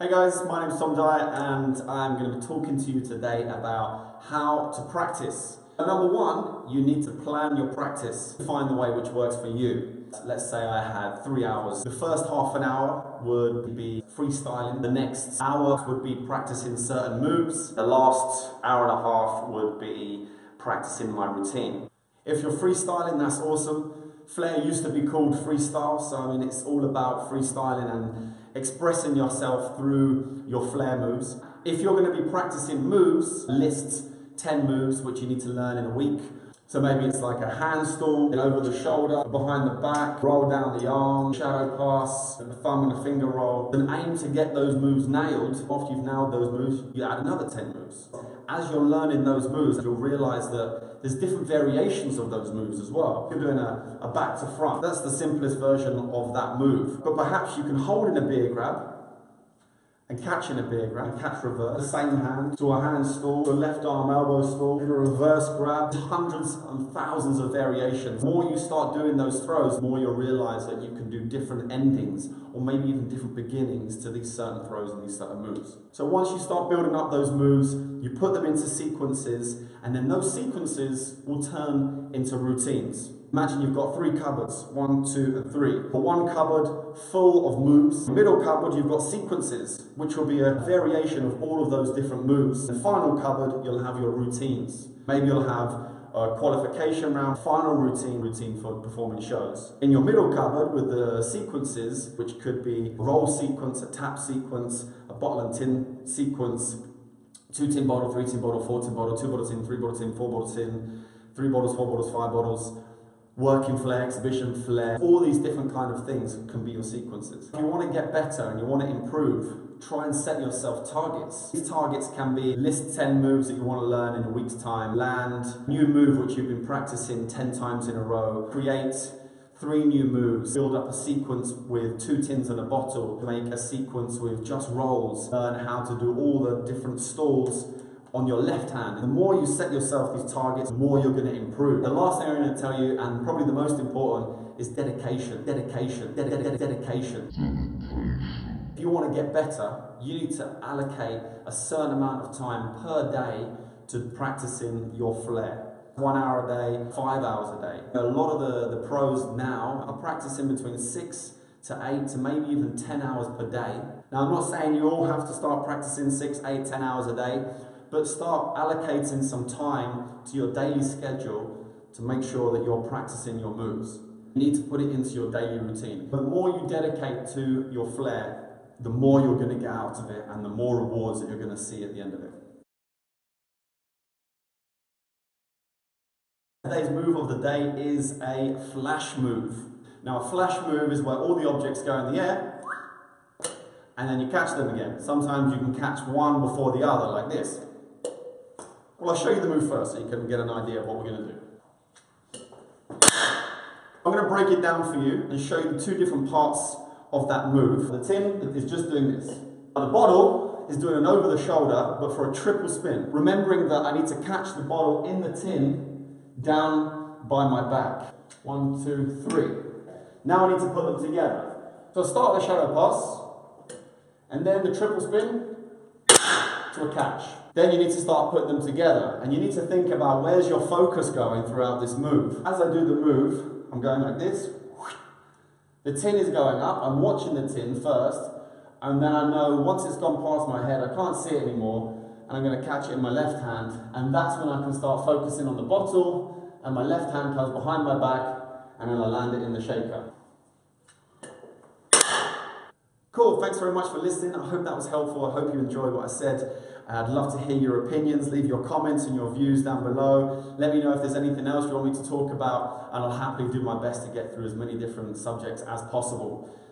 Hey guys, my name is Tom Dyer and I'm going to be talking to you today about how to practice. Number one, you need to plan your practice. Find the way which works for you. Let's say I had 3 hours. The first half an hour would be freestyling. The next hour would be practicing certain moves. The last hour and a half would be practicing my routine. If you're freestyling, that's awesome. Flair used to be called freestyle, so I mean it's all about freestyling and expressing yourself through your flair moves. If you're going to be practicing moves, list 10 moves which you need to learn in a week. So maybe it's like a handstand, over the shoulder, behind the back, roll down the arm, shadow pass, a thumb and a finger roll. And aim to get those moves nailed. After you've nailed those moves, you add another 10 moves. As you're learning those moves, you'll realize that there's different variations of those moves as well. If you're doing a back to front, that's the simplest version of that move. But perhaps you can hold in a beer grab, and catch in a beer grab, and catch reverse, the same hand, to a handstand, to a left arm elbow stall, to a reverse grab, hundreds and thousands of variations. The more you start doing those throws, the more you'll realize that you can do different endings, or maybe even different beginnings to these certain throws and these certain moves. So once you start building up those moves, you put them into sequences, and then those sequences will turn into routines. Imagine you've got 3 cupboards, 1, 2, and 3. For one cupboard full of moves. The middle cupboard you've got sequences, which will be a variation of all of those different moves. The final cupboard you'll have your routines. Maybe you'll have a qualification round, final routine for performing shows. In your middle cupboard with the sequences, which could be a roll sequence, a tap sequence, a bottle and tin sequence, 2 tin bottle, 3 tin bottle, 4 tin bottle, 2 bottle tin, 3 bottle tin, 4 bottle tin, 3 bottles, 4 bottles, 5 bottles, working flair, exhibition flair, all these different kind of things can be your sequences. If you want to get better and you want to improve, try and set yourself targets. These targets can be list 10 moves that you want to learn in a week's time, land new move which you've been practicing 10 times in a row, create 3 new moves, build up a sequence with 2 tins and a bottle, make a sequence with just rolls, learn how to do all the different stalls on your left hand. The more you set yourself these targets, the more you're going to improve. The last thing I'm going to tell you, and probably the most important, is dedication. Dedication. If you want to get better, you need to allocate a certain amount of time per day to practicing your flair. 1 hour a day, 5 hours a day. A lot of the pros now are practicing between 6 to 8 to maybe even 10 hours per day. Now I'm not saying you all have to start practicing 6, 8, 10 hours a day, but start allocating some time to your daily schedule to make sure that you're practicing your moves. You need to put it into your daily routine. The more you dedicate to your flair, the more you're going to get out of it and the more rewards that you're going to see at the end of it. Today's move of the day is a flash move. Now a flash move is where all the objects go in the air and then you catch them again. Sometimes you can catch one before the other like this. Well, I'll show you the move first so you can get an idea of what we're going to do. I'm going to break it down for you and show you the 2 different parts of that move. The tin is just doing this. Now, the bottle is doing an over the shoulder, but for a triple spin. Remembering that I need to catch the bottle in the tin down by my back. 1, 2, 3. Now I need to put them together. So I'll start the shadow pass, and then the triple spin to a catch. Then you need to start putting them together and you need to think about where's your focus going throughout this move. As I do the move, I'm going like this. The tin is going up, I'm watching the tin first, and then I know once it's gone past my head, I can't see it anymore, and I'm going to catch it in my left hand, and that's when I can start focusing on the bottle, and my left hand comes behind my back, and then I land it in the shaker. Cool, thanks very much for listening. I hope that was helpful. I hope you enjoyed what I said. I'd love to hear your opinions. Leave your comments and your views down below. Let me know if there's anything else you want me to talk about, and I'll happily do my best to get through as many different subjects as possible.